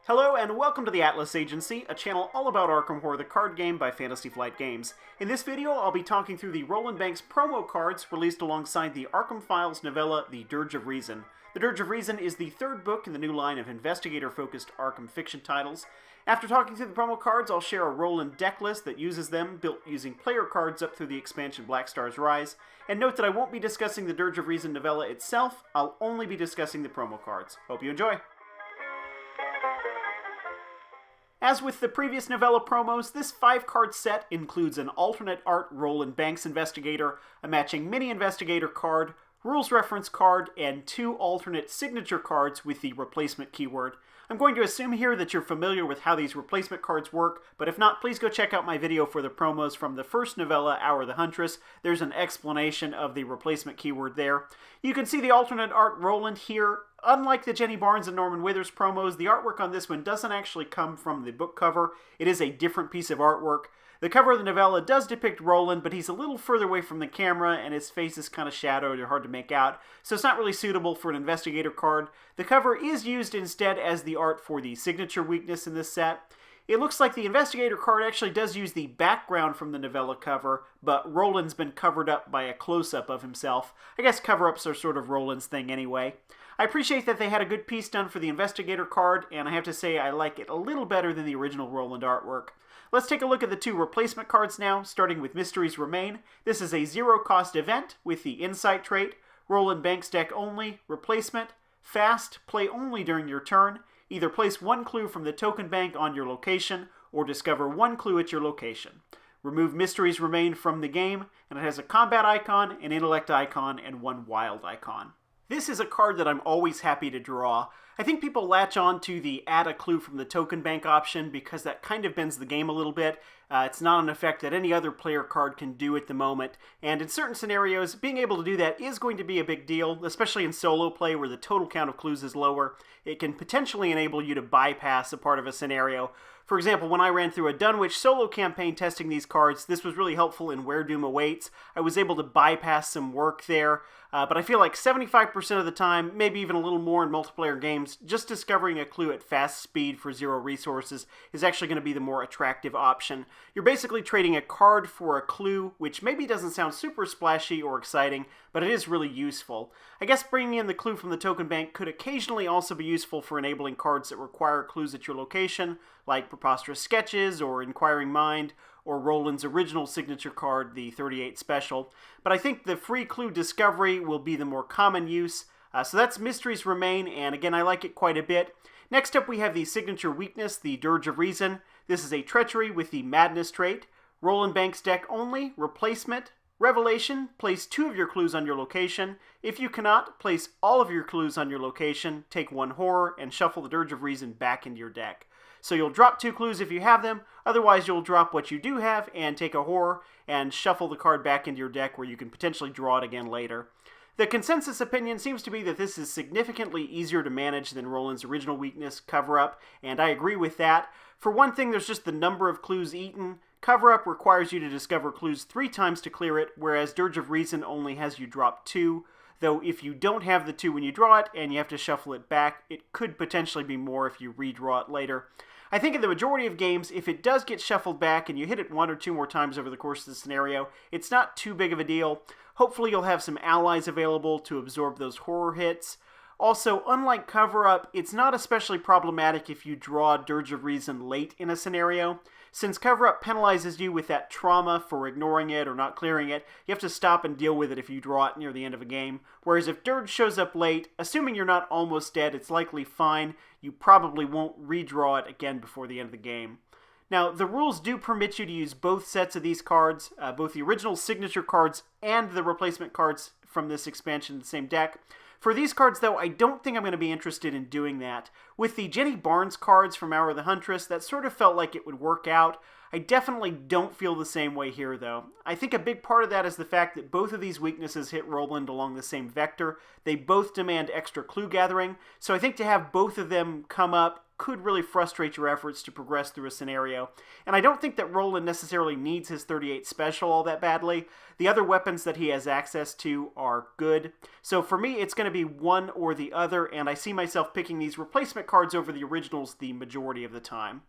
Hello and welcome to the Atlas Agency, a channel all about Arkham Horror the card game by Fantasy Flight Games. In this video, I'll be talking through the Roland Banks promo cards released alongside the Arkham Files novella, The Dirge of Reason. The Dirge of Reason is the third book in the new line of investigator-focused Arkham fiction titles. After talking through the promo cards, I'll share a Roland deck list that uses them, built using player cards up through the expansion Black Star's Rise. And note that I won't be discussing the Dirge of Reason novella itself, I'll only be discussing the promo cards. Hope you enjoy! As with the previous Novella Promos, this 5-card set includes an alternate art Roland Banks investigator, a matching mini investigator card, rules reference card, and 2 alternate signature cards with the replacement keyword. I'm going to assume here that you're familiar with how these replacement cards work, but if not, please go check out my video for the promos from the first novella, Hour the Huntress. There's an explanation of the replacement keyword there. You can see the alternate art Roland here. Unlike the Jenny Barnes and Norman Withers promos, the artwork on this one doesn't actually come from the book cover. It is a different piece of artwork. The cover of the novella does depict Roland, but he's a little further away from the camera, and his face is kind of shadowed or hard to make out, so it's not really suitable for an investigator card. The cover is used instead as the art for the signature weakness in this set. It looks like the investigator card actually does use the background from the novella cover, but Roland's been covered up by a close-up of himself. I guess cover-ups are sort of Roland's thing anyway. I appreciate that they had a good piece done for the investigator card, and I have to say I like it a little better than the original Roland artwork. Let's take a look at the 2 replacement cards now, starting with Mysteries Remain. This is a 0-cost event with the Insight trait, Roland Banks deck only, replacement, fast, play only during your turn. Either place 1 clue from the token bank on your location, or discover 1 clue at your location. Remove Mysteries Remain from the game, and it has a combat icon, an intellect icon, and 1 wild icon. This is a card that I'm always happy to draw. I think people latch on to the add a clue from the token bank option because that kind of bends the game a little bit. It's not an effect that any other player card can do at the moment, and in certain scenarios, being able to do that is going to be a big deal, especially in solo play where the total count of clues is lower. It can potentially enable you to bypass a part of a scenario. For example, when I ran through a Dunwich solo campaign testing these cards, this was really helpful in Where Doom Awaits. I was able to bypass some work there, but I feel like 75% of the time, maybe even a little more in multiplayer games, just discovering a clue at fast speed for 0 resources is actually going to be the more attractive option. You're basically trading a card for a clue, which maybe doesn't sound super splashy or exciting, but it is really useful. I guess bringing in the clue from the token bank could occasionally also be useful for enabling cards that require clues at your location, like Preposterous Sketches or Inquiring Mind, or Roland's original signature card, the 38 Special. But I think the free clue discovery will be the more common use. So that's Mysteries Remain, and again, I like it quite a bit. Next up, we have the signature weakness, the Dirge of Reason. This is a Treachery with the Madness trait. Roland Banks deck only, replacement. Revelation, place 2 of your clues on your location. If you cannot, place all of your clues on your location, take 1 horror, and shuffle the Dirge of Reason back into your deck. So you'll drop 2 clues if you have them, otherwise you'll drop what you do have and take a horror and shuffle the card back into your deck where you can potentially draw it again later. The consensus opinion seems to be that this is significantly easier to manage than Roland's original weakness, Cover-Up, and I agree with that. For one thing, there's just the number of clues eaten. Cover-Up requires you to discover clues 3 times to clear it, whereas Dirge of Reason only has you drop 2. Though if you don't have the 2 when you draw it and you have to shuffle it back, it could potentially be more if you redraw it later. I think in the majority of games, if it does get shuffled back and you hit it 1 or 2 more times over the course of the scenario, it's not too big of a deal. Hopefully you'll have some allies available to absorb those horror hits. Also, unlike Cover-Up, it's not especially problematic if you draw Dirge of Reason late in a scenario. Since Cover-Up penalizes you with that trauma for ignoring it or not clearing it, you have to stop and deal with it if you draw it near the end of a game. Whereas if Dirge shows up late, assuming you're not almost dead, it's likely fine. You probably won't redraw it again before the end of the game. Now, the rules do permit you to use both sets of these cards, both the original signature cards and the replacement cards from this expansion in the same deck. For these cards, though, I don't think I'm going to be interested in doing that. With the Jenny Barnes cards from Hour the Huntress, that sort of felt like it would work out. I definitely don't feel the same way here, though. I think a big part of that is the fact that both of these weaknesses hit Roland along the same vector. They both demand extra clue gathering, so I think to have both of them come up could really frustrate your efforts to progress through a scenario. And I don't think that Roland necessarily needs his 38 special all that badly. The other weapons that he has access to are good. So for me, it's going to be one or the other, and I see myself picking these replacement cards over the originals the majority of the time.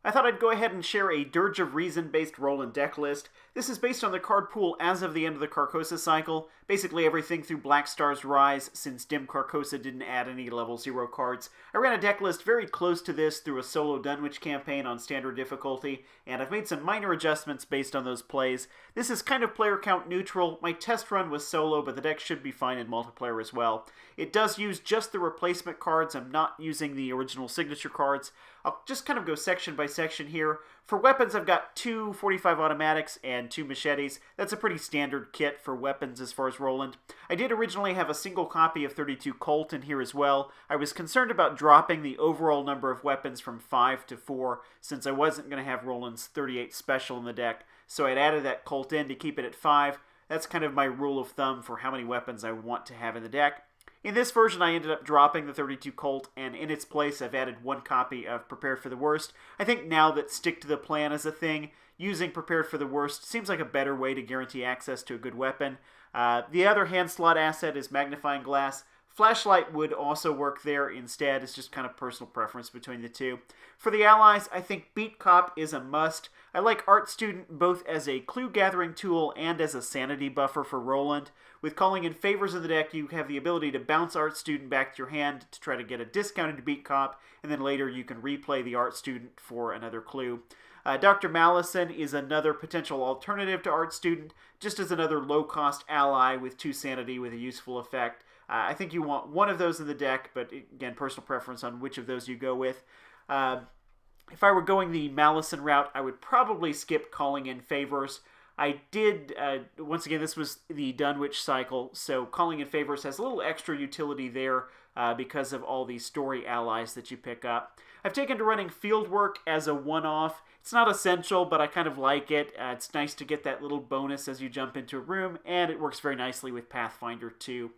I thought I'd go ahead and share a Dirge of Reason based Roland deck list. This is based on the card pool as of the end of the Carcosa cycle, basically everything through Black Star's Rise, since Dim Carcosa didn't add any level 0 cards. I ran a deck list very close to this through a solo Dunwich campaign on standard difficulty, and I've made some minor adjustments based on those plays. This is kind of player count neutral. My test run was solo, but the deck should be fine in multiplayer as well. It does use just the replacement cards. I'm not using the original signature cards. I'll just kind of go section by section here. For weapons, I've got 2 45 automatics and 2 machetes. That's a pretty standard kit for weapons as far as Roland. I did originally have a single copy of 32 Colt in here as well. I was concerned about dropping the overall number of weapons from 5 to 4 since I wasn't going to have Roland's 38 special in the deck. So I'd added that Colt in to keep it at 5. That's kind of my rule of thumb for how many weapons I want to have in the deck. In this version, I ended up dropping the 32 Colt, and in its place, I've added 1 copy of Prepared for the Worst. I think now that Stick to the Plan is a thing, using Prepared for the Worst seems like a better way to guarantee access to a good weapon. The other hand slot asset is Magnifying Glass. Flashlight would also work there instead. It's just kind of personal preference between the two. For the allies, I think Beat Cop is a must. I like Art Student both as a clue gathering tool and as a sanity buffer for Roland. With calling in favors in the deck, you have the ability to bounce Art Student back to your hand to try to get a discounted Beat Cop, and then later you can replay the Art Student for another clue. Dr. Mallison is another potential alternative to Art Student, just as another low-cost ally with 2 sanity with a useful effect. I think you want one of those in the deck, but again, personal preference on which of those you go with. If I were going the Mallison route, I would probably skip calling in favors. I did, once again, this was the Dunwich cycle, so calling in favors has a little extra utility there because of all these story allies that you pick up. I've taken to running Fieldwork as a one-off. It's not essential, but I kind of like it. It's nice to get that little bonus as you jump into a room, and it works very nicely with Pathfinder too.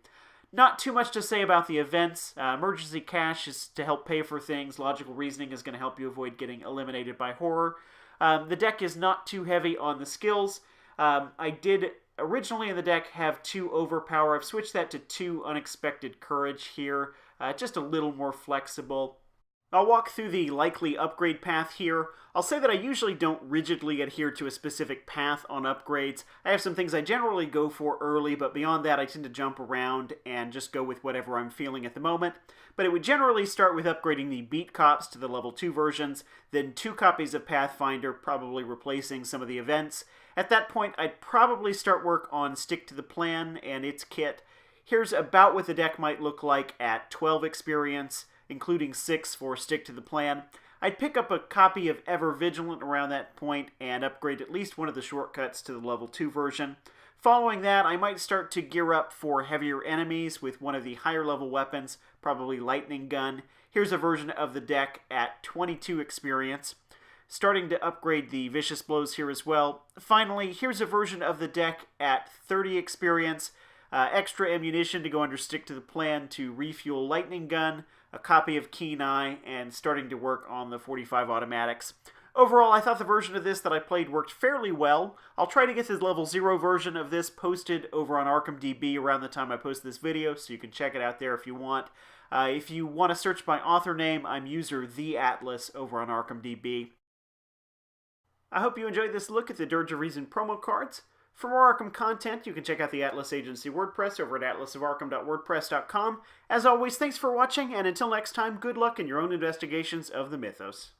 Not too much to say about the events. Emergency cash is to help pay for things. Logical reasoning is going to help you avoid getting eliminated by horror. The deck is not too heavy on the skills. I did originally in the deck have 2 overpower. I've switched that to 2 unexpected courage here. Just a little more flexible. I'll walk through the likely upgrade path here. I'll say that I usually don't rigidly adhere to a specific path on upgrades. I have some things I generally go for early, but beyond that I tend to jump around and just go with whatever I'm feeling at the moment. But it would generally start with upgrading the Beat Cops to the level 2 versions, then 2 copies of Pathfinder, probably replacing some of the events. At that point, I'd probably start work on Stick to the Plan and its kit. Here's about what the deck might look like at 12 experience, including 6 for Stick to the Plan. I'd pick up a copy of Ever Vigilant around that point and upgrade at least one of the shortcuts to the level 2 version. Following that, I might start to gear up for heavier enemies with one of the higher level weapons, probably Lightning Gun. Here's a version of the deck at 22 experience. Starting to upgrade the Vicious Blows here as well. Finally, here's a version of the deck at 30 experience. Extra ammunition to go under Stick to the Plan to refuel Lightning Gun, a copy of Keen Eye, and starting to work on the 45 automatics. Overall, I thought the version of this that I played worked fairly well. I'll try to get the level 0 version of this posted over on ArkhamDB around the time I post this video, so you can check it out there if you want. If you want to search my author name, I'm user The Atlas over on ArkhamDB. I hope you enjoyed this look at the Dirge of Reason promo cards. For more Arkham content, you can check out the Atlas Agency WordPress over at atlasofarkham.wordpress.com. As always, thanks for watching, and until next time, good luck in your own investigations of the mythos.